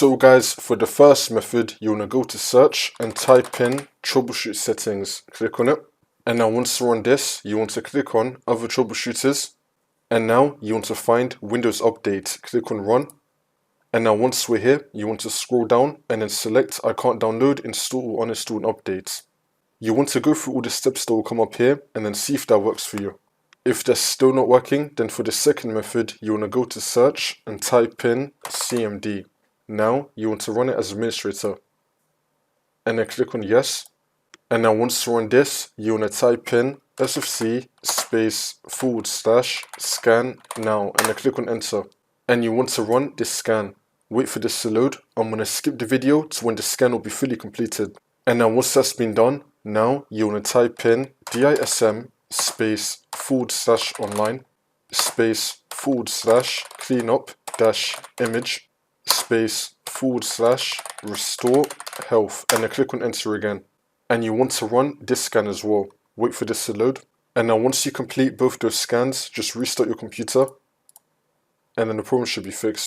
So guys, for the first method, you want to go to search and type in troubleshoot settings. Click on it. And now once you're on this, you want to click on other troubleshooters. And now you want to find Windows Update. Click on run. And now once we're here, you want to scroll down and then select I can't download, install or uninstall an update. You want to go through all the steps that will come up here and then see if that works for you. If that's still not working, then for the second method, you want to go to search and type in CMD. Now you want to run it as administrator. And then click on yes. And now once you're on this, you want to type in sfc /scan now and then click on enter. And you want to run this scan. Wait for this to load. I'm going to skip the video to when the scan will be fully completed. And now once that's been done, now you want to type in dism /online /cleanup-image /restore health and then click on enter again. And you want to run this scan as well. Wait for this to load. And now once you complete both those scans, just restart your computer and then the problem should be fixed.